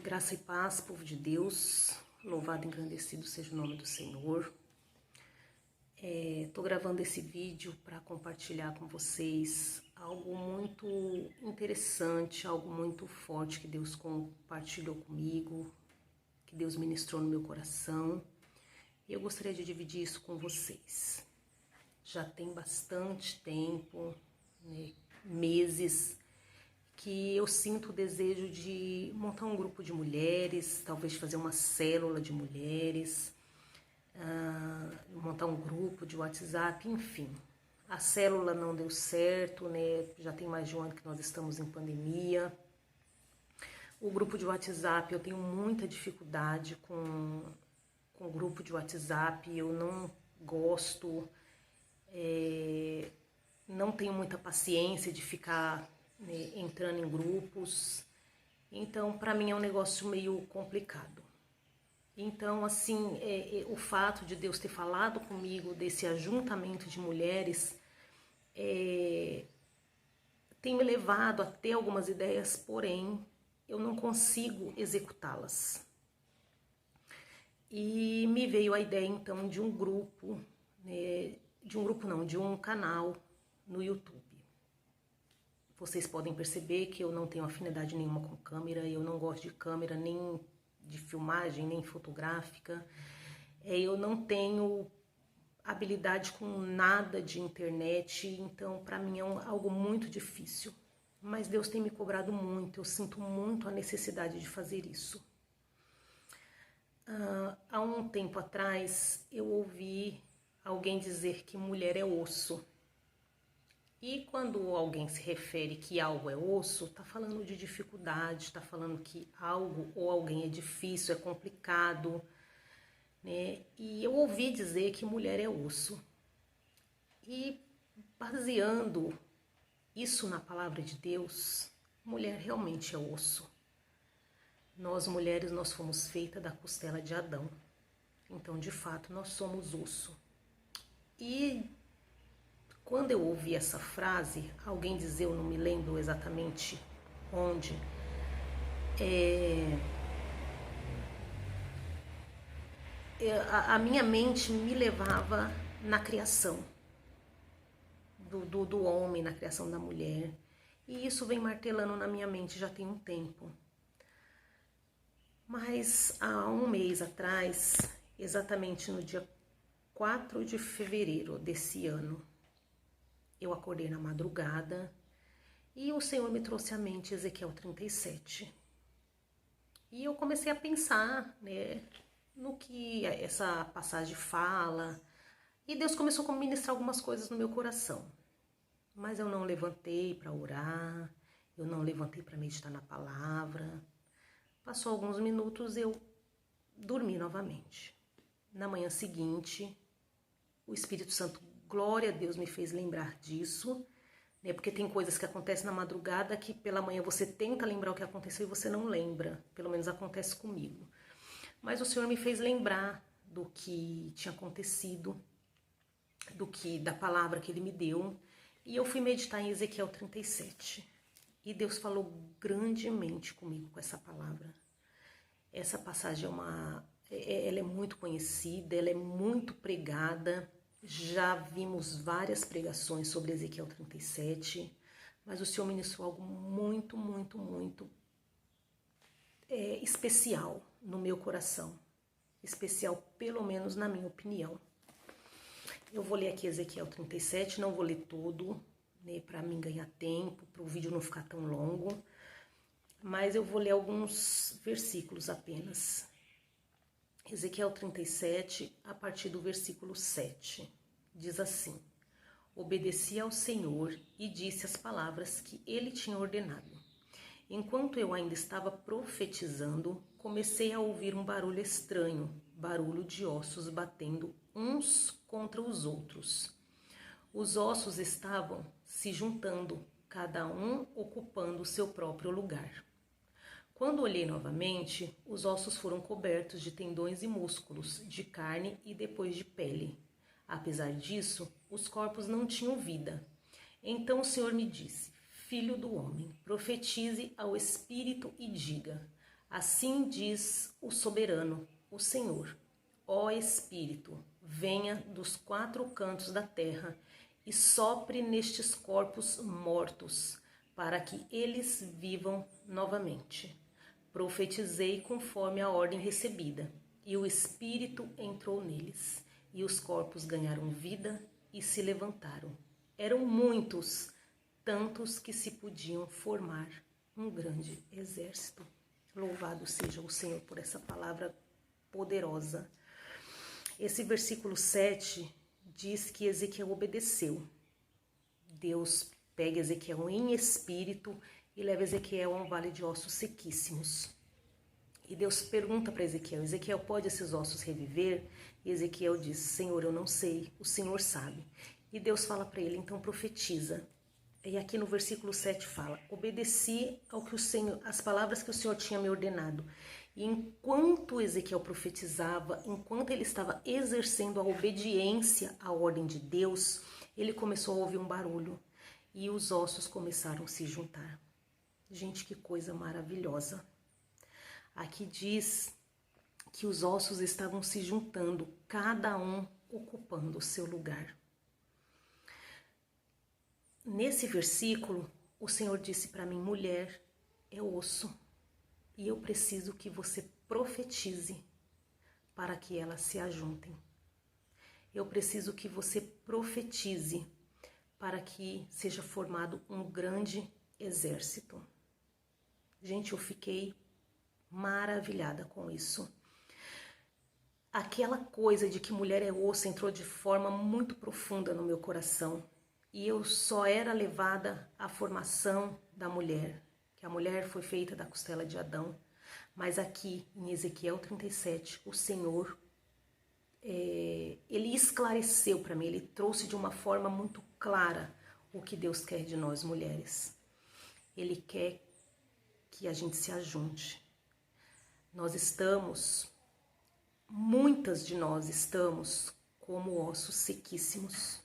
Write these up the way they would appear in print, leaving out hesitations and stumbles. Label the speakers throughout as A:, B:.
A: Graça e paz, povo de Deus, louvado e engrandecido seja o nome do Senhor. Tô gravando esse vídeo para compartilhar com vocês algo muito interessante, algo muito forte que Deus compartilhou comigo, que Deus ministrou no meu coração. E eu gostaria de dividir isso com vocês. Já tem bastante tempo, meses, que eu sinto o desejo de montar um grupo de mulheres, talvez fazer uma célula de mulheres, montar um grupo de WhatsApp, enfim. A célula não deu certo, né? Já tem mais de um ano que nós estamos em pandemia. O grupo de WhatsApp, eu tenho muita dificuldade com o grupo de WhatsApp, eu não gosto, não tenho muita paciência de ficar entrando em grupos, então para mim é um negócio meio complicado. Então, assim, o fato de Deus ter falado comigo desse ajuntamento de mulheres tem me levado a ter algumas ideias, porém eu não consigo executá-las. E me veio a ideia então de um grupo, de um canal no YouTube. Vocês podem perceber que eu não tenho afinidade nenhuma com câmera, eu não gosto de câmera, nem de filmagem, nem fotográfica. Eu não tenho habilidade com nada de internet, então para mim é algo muito difícil. Mas Deus tem me cobrado muito, eu sinto muito a necessidade de fazer isso. Há um tempo atrás eu ouvi alguém dizer que mulher é osso. E quando alguém se refere que algo é osso, está falando de dificuldade, está falando que algo ou alguém é difícil, é complicado, né? E eu ouvi dizer que mulher é osso. E baseando isso na palavra de Deus, mulher realmente é osso. Nós mulheres, nós fomos feitas da costela de Adão. Então, de fato, nós somos osso. E quando eu ouvi essa frase, alguém dizer, eu não me lembro exatamente onde, a minha mente me levava na criação do homem, na criação da mulher. E isso vem martelando na minha mente já tem um tempo. Mas há um mês atrás, exatamente no dia 4 de fevereiro desse ano, eu acordei na madrugada e o Senhor me trouxe à mente Ezequiel 37. E eu comecei a pensar, né, no que essa passagem fala. E Deus começou a ministrar algumas coisas no meu coração. Mas eu não levantei para orar, eu não levantei para meditar na palavra. Passou alguns minutos, eu dormi novamente. Na manhã seguinte, o Espírito Santo, glória a Deus, me fez lembrar disso, né? Porque tem coisas que acontecem na madrugada que pela manhã você tenta lembrar o que aconteceu e você não lembra. Pelo menos acontece comigo. Mas o Senhor me fez lembrar do que tinha acontecido, da palavra que Ele me deu. E eu fui meditar em Ezequiel 37. E Deus falou grandemente comigo com essa palavra. Essa passagem ela é muito conhecida, ela é muito pregada. Já vimos várias pregações sobre Ezequiel 37, mas o Senhor ministrou algo muito, muito, muito especial no meu coração. Especial, pelo menos na minha opinião. Eu vou ler aqui Ezequiel 37, não vou ler todo, né, para mim ganhar tempo, para o vídeo não ficar tão longo. Mas eu vou ler alguns versículos apenas. Ezequiel 37, a partir do versículo 7, diz assim: Obedeci ao Senhor e disse as palavras que ele tinha ordenado. Enquanto eu ainda estava profetizando, comecei a ouvir um barulho estranho, barulho de ossos batendo uns contra os outros. Os ossos estavam se juntando, cada um ocupando o seu próprio lugar. Quando olhei novamente, os ossos foram cobertos de tendões e músculos, de carne e depois de pele. Apesar disso, os corpos não tinham vida. Então o Senhor me disse: Filho do homem, profetize ao Espírito e diga: Assim diz o soberano, o Senhor: ó Espírito, venha dos 4 cantos da terra e sopre nestes corpos mortos, para que eles vivam novamente. Profetizei conforme a ordem recebida, e o Espírito entrou neles, e os corpos ganharam vida e se levantaram. Eram muitos, tantos que se podiam formar um grande exército. Louvado seja o Senhor por essa palavra poderosa. Esse versículo 7 diz que Ezequiel obedeceu. Deus pega Ezequiel em espírito e leva Ezequiel a um vale de ossos sequíssimos. E Deus pergunta para Ezequiel: Ezequiel, pode esses ossos reviver? E Ezequiel diz: Senhor, eu não sei, o Senhor sabe. E Deus fala para ele: então profetiza. E aqui no versículo 7 fala: obedeci ao que o Senhor, as palavras que o Senhor tinha me ordenado. E enquanto Ezequiel profetizava, enquanto ele estava exercendo a obediência à ordem de Deus, ele começou a ouvir um barulho e os ossos começaram a se juntar. Gente, que coisa maravilhosa. Aqui diz que os ossos estavam se juntando, cada um ocupando o seu lugar. Nesse versículo, o Senhor disse para mim: mulher, é osso, e eu preciso que você profetize para que elas se ajuntem. Eu preciso que você profetize para que seja formado um grande exército. Gente, eu fiquei maravilhada com isso. Aquela coisa de que mulher é osso entrou de forma muito profunda no meu coração. E eu só era levada à formação da mulher, que a mulher foi feita da costela de Adão. Mas aqui em Ezequiel 37, o Senhor, ele esclareceu para mim, ele trouxe de uma forma muito clara o que Deus quer de nós mulheres. Ele quer que a gente se ajunte. Nós estamos, muitas de nós estamos como ossos sequíssimos.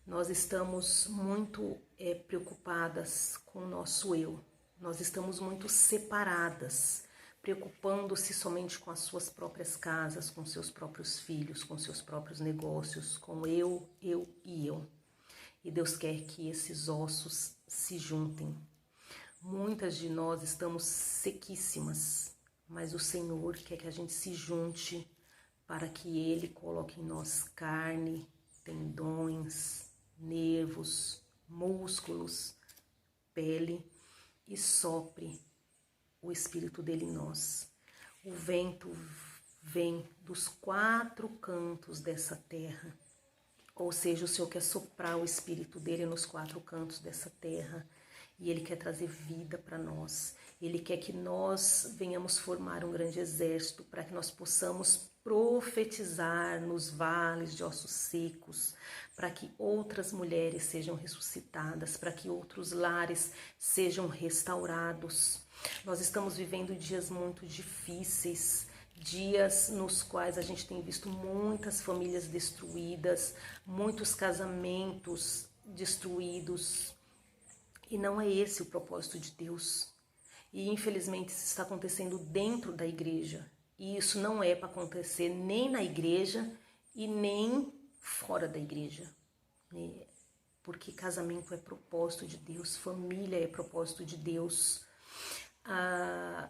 A: Nós estamos muito preocupadas com o nosso eu. Nós estamos muito separadas, preocupando-se somente com as suas próprias casas, com seus próprios filhos, com seus próprios negócios, com eu e eu. E Deus quer que esses ossos se juntem. Muitas de nós estamos sequíssimas, mas o Senhor quer que a gente se junte para que Ele coloque em nós carne, tendões, nervos, músculos, pele e sopre o Espírito dele em nós. O vento vem dos 4 cantos dessa terra, ou seja, o Senhor quer soprar o Espírito dele nos 4 cantos dessa terra e ele quer trazer vida para nós. Ele quer que nós venhamos formar um grande exército para que nós possamos profetizar nos vales de ossos secos, para que outras mulheres sejam ressuscitadas, para que outros lares sejam restaurados. Nós estamos vivendo dias muito difíceis, dias nos quais a gente tem visto muitas famílias destruídas, muitos casamentos destruídos, e não é esse o propósito de Deus. E infelizmente isso está acontecendo dentro da igreja. E isso não é para acontecer nem na igreja e nem fora da igreja. Porque casamento é propósito de Deus, família é propósito de Deus.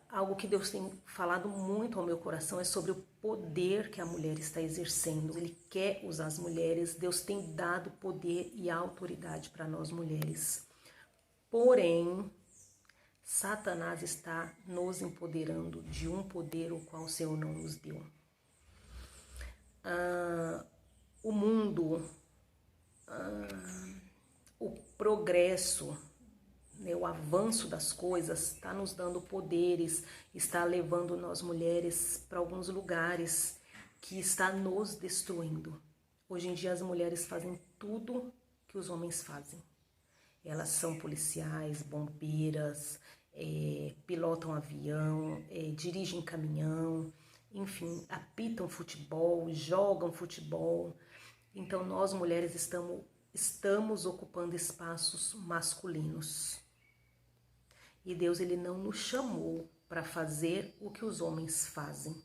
A: Algo que Deus tem falado muito ao meu coração é sobre o poder que a mulher está exercendo. Ele quer usar as mulheres, Deus tem dado poder e autoridade para nós mulheres. Porém, Satanás está nos empoderando de um poder o qual o Senhor não nos deu. O mundo, o progresso, né, o avanço das coisas está nos dando poderes, está levando nós mulheres para alguns lugares que está nos destruindo. Hoje em dia as mulheres fazem tudo que os homens fazem. Elas são policiais, bombeiras, pilotam avião, dirigem caminhão, enfim, apitam futebol, jogam futebol. Então nós mulheres estamos ocupando espaços masculinos. E Deus, ele não nos chamou para fazer o que os homens fazem.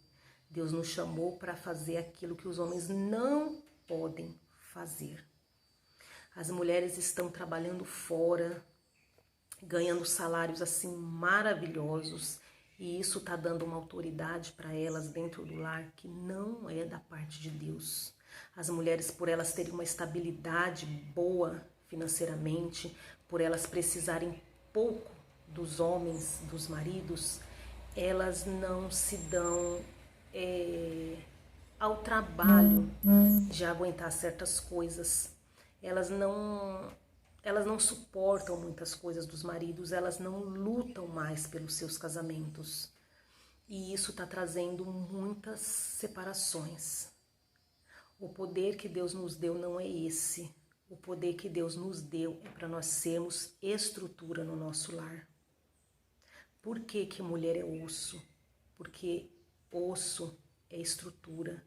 A: Deus nos chamou para fazer aquilo que os homens não podem fazer. As mulheres estão trabalhando fora, ganhando salários assim maravilhosos, e isso está dando uma autoridade para elas dentro do lar que não é da parte de Deus. As mulheres, por elas terem uma estabilidade boa financeiramente, por elas precisarem pouco dos homens, dos maridos, elas não se dão ao trabalho de aguentar certas coisas. Elas não suportam muitas coisas dos maridos, elas não lutam mais pelos seus casamentos. E isso está trazendo muitas separações. O poder que Deus nos deu não é esse. O poder que Deus nos deu é para nós sermos estrutura no nosso lar. Por que que mulher é osso? Porque osso é estrutura.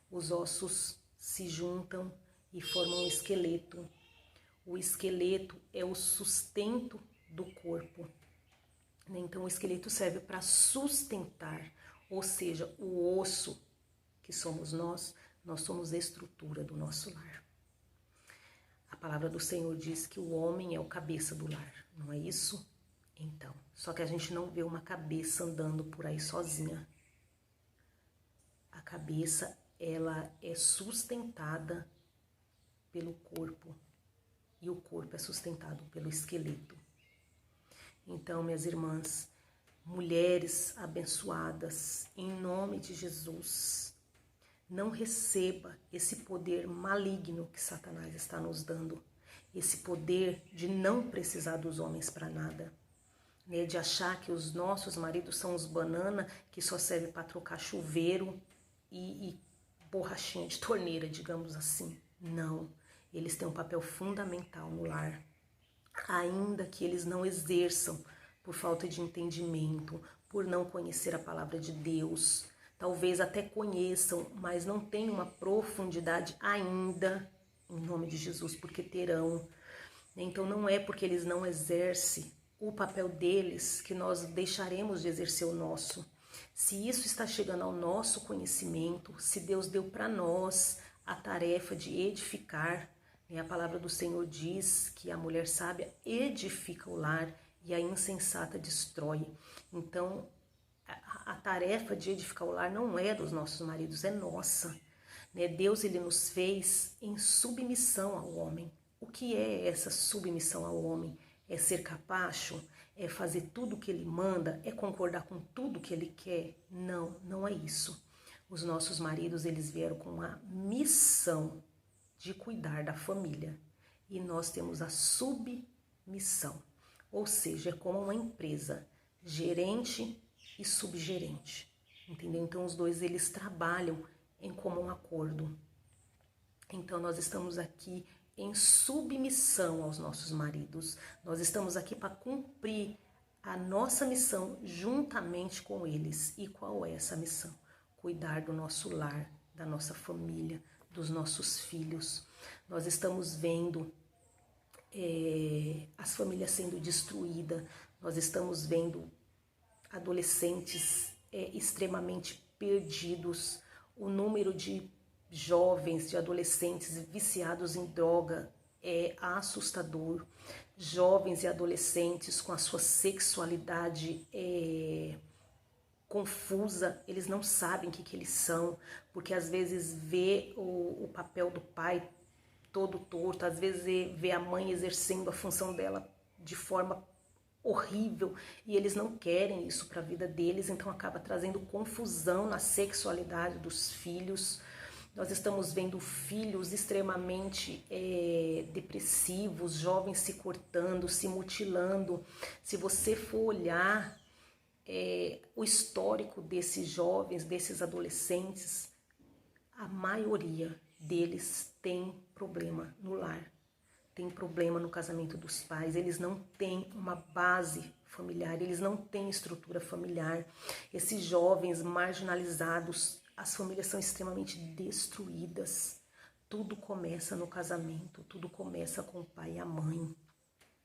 A: Os ossos se juntam e formam um esqueleto. O esqueleto é o sustento do corpo. Então o esqueleto serve para sustentar, ou seja, o osso que somos nós somos a estrutura do nosso lar. A palavra do Senhor diz que o homem é o cabeça do lar, não é isso? Então, só que a gente não vê uma cabeça andando por aí sozinha. A cabeça, ela é sustentada pelo corpo e o corpo é sustentado pelo esqueleto. Então, minhas irmãs, mulheres abençoadas, em nome de Jesus, não receba esse poder maligno que Satanás está nos dando, esse poder de não precisar dos homens para nada, né? De achar que os nossos maridos são os banana que só servem para trocar chuveiro e borrachinha de torneira, digamos assim. Não, eles têm um papel fundamental no lar, ainda que eles não exerçam por falta de entendimento, por não conhecer a palavra de Deus. Talvez até conheçam, mas não tenham uma profundidade ainda, em nome de Jesus, porque terão. Então não é porque eles não exercem o papel deles que nós deixaremos de exercer o nosso. Se isso está chegando ao nosso conhecimento, se Deus deu para nós a tarefa de edificar, a palavra do Senhor diz que a mulher sábia edifica o lar e a insensata destrói. Então, a tarefa de edificar o lar não é dos nossos maridos, é nossa. Deus, ele nos fez em submissão ao homem. O que é essa submissão ao homem? É ser capacho? É fazer tudo o que ele manda? É concordar com tudo que ele quer? Não, não é isso. Os nossos maridos, eles vieram com a missão de cuidar da família. E nós temos a submissão. Ou seja, é como uma empresa, gerente e subgerente, entendeu? Então os dois, eles trabalham em comum acordo. Então nós estamos aqui em submissão aos nossos maridos. Nós estamos aqui para cumprir a nossa missão juntamente com eles. E qual é essa missão? Cuidar do nosso lar, da nossa família, dos nossos filhos. Nós estamos vendo as famílias sendo destruídas. Nós estamos vendo adolescentes extremamente perdidos. O número de jovens, de adolescentes viciados em droga é assustador. Jovens e adolescentes com a sua sexualidade confusa, eles não sabem o que eles são, porque às vezes vê o papel do pai todo torto, às vezes vê a mãe exercendo a função dela de forma horrível e eles não querem isso para a vida deles, então acaba trazendo confusão na sexualidade dos filhos. Nós estamos vendo filhos extremamente depressivos, jovens se cortando, se mutilando. Se você for olhar o histórico desses jovens, desses adolescentes, a maioria deles tem problema no lar, tem problema no casamento dos pais, eles não têm uma base familiar, eles não têm estrutura familiar. Esses jovens marginalizados, as famílias são extremamente destruídas. Tudo começa no casamento, tudo começa com o pai e a mãe.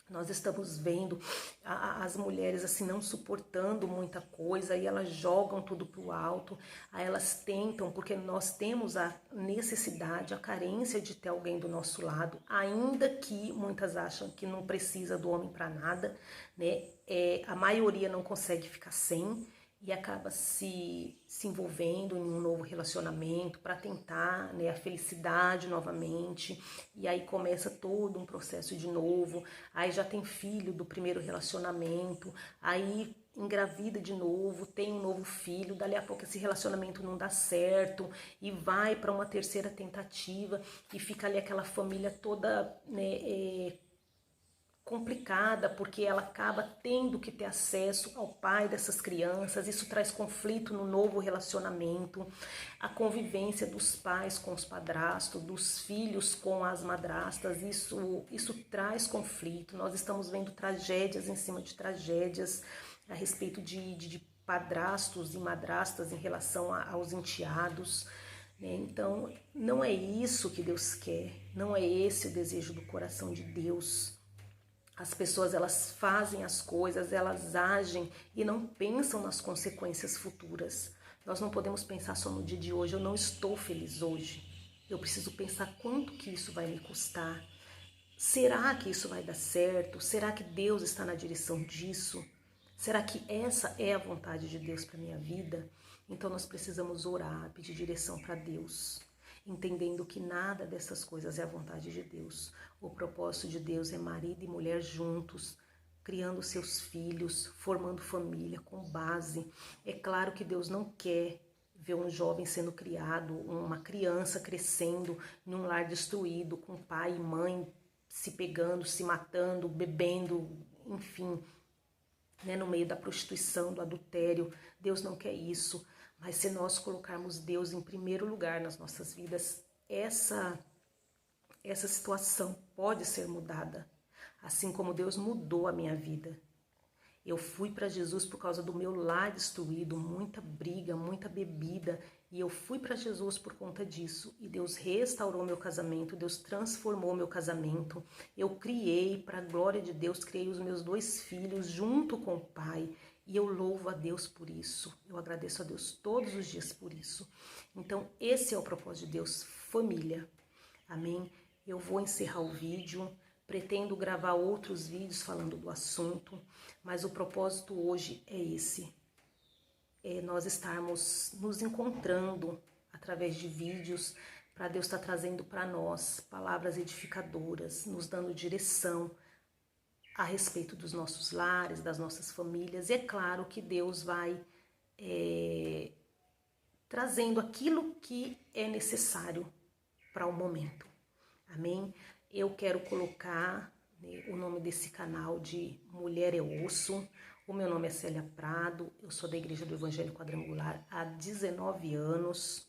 A: Nós estamos vendo as mulheres assim não suportando muita coisa e elas jogam tudo para o alto, aí elas tentam, porque nós temos a necessidade, a carência de ter alguém do nosso lado, ainda que muitas acham que não precisa do homem para nada, né? A maioria não consegue ficar sem e acaba se envolvendo em um novo relacionamento para tentar, né, a felicidade novamente, e aí começa todo um processo de novo, aí já tem filho do primeiro relacionamento, aí engravida de novo, tem um novo filho, dali a pouco esse relacionamento não dá certo e vai para uma terceira tentativa e fica ali aquela família toda, né, complicada, porque ela acaba tendo que ter acesso ao pai dessas crianças, isso traz conflito no novo relacionamento, a convivência dos pais com os padrastos, dos filhos com as madrastas, isso traz conflito. Nós estamos vendo tragédias em cima de tragédias a respeito de padrastos e madrastas em relação aos enteados, né? Então, não é isso que Deus quer, não é esse o desejo do coração de Deus. As pessoas, elas fazem as coisas, elas agem e não pensam nas consequências futuras. Nós não podemos pensar só no dia de hoje, eu não estou feliz hoje. Eu preciso pensar quanto que isso vai me custar. Será que isso vai dar certo? Será que Deus está na direção disso? Será que essa é a vontade de Deus para minha vida? Então nós precisamos orar, pedir direção para Deus, entendendo que nada dessas coisas é a vontade de Deus. O propósito de Deus é marido e mulher juntos, criando seus filhos, formando família com base. É claro que Deus não quer ver um jovem sendo criado, uma criança crescendo num lar destruído, com pai e mãe se pegando, se matando, bebendo, enfim, né, no meio da prostituição, do adultério. Deus não quer isso. Mas se nós colocarmos Deus em primeiro lugar nas nossas vidas, essa situação pode ser mudada. Assim como Deus mudou a minha vida. Eu fui para Jesus por causa do meu lar destruído, muita briga, muita bebida, e eu fui para Jesus por conta disso. E Deus restaurou meu casamento, Deus transformou meu casamento. Eu criei, para a glória de Deus, criei os meus 2 filhos junto com o Pai. E eu louvo a Deus por isso. Eu agradeço a Deus todos os dias por isso. Então, esse é o propósito de Deus, família. Amém? Eu vou encerrar o vídeo. Pretendo gravar outros vídeos falando do assunto, mas o propósito hoje é esse. É nós estarmos nos encontrando através de vídeos, para Deus estar trazendo para nós palavras edificadoras, nos dando direção a respeito dos nossos lares, das nossas famílias. E é claro que Deus vai trazendo aquilo que é necessário para o momento. Amém? Eu quero colocar, né, o nome desse canal de Mulher é Osso. O meu nome é Célia Prado, eu sou da Igreja do Evangelho Quadrangular há 19 anos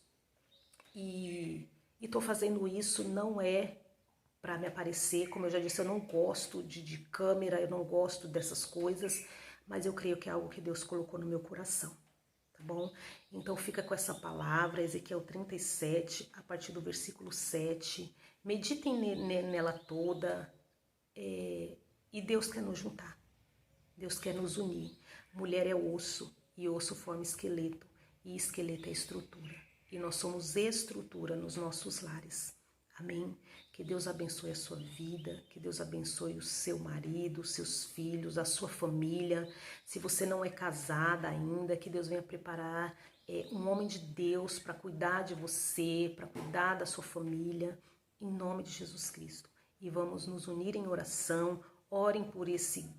A: e estou fazendo isso não é para me aparecer, como eu já disse, eu não gosto de câmera, eu não gosto dessas coisas, mas eu creio que é algo que Deus colocou no meu coração. Tá bom? Então fica com essa palavra, Ezequiel 37, a partir do versículo 7. Meditem nela toda, e Deus quer nos juntar. Deus quer nos unir. Mulher é osso, e osso forma esqueleto, e esqueleto é estrutura. E nós somos estrutura nos nossos lares. Amém? Que Deus abençoe a sua vida, que Deus abençoe o seu marido, os seus filhos, a sua família. Se você não é casada ainda, que Deus venha preparar um homem de Deus para cuidar de você, para cuidar da sua família, em nome de Jesus Cristo. E vamos nos unir em oração, orem por esse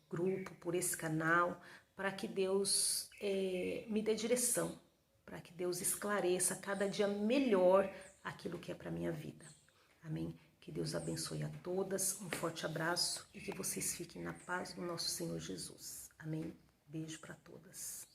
A: grupo, por esse canal, para que Deus me dê direção, para que Deus esclareça cada dia melhor aquilo que é para a minha vida. Amém? Que Deus abençoe a todas, um forte abraço e que vocês fiquem na paz do nosso Senhor Jesus. Amém? Beijo para todas.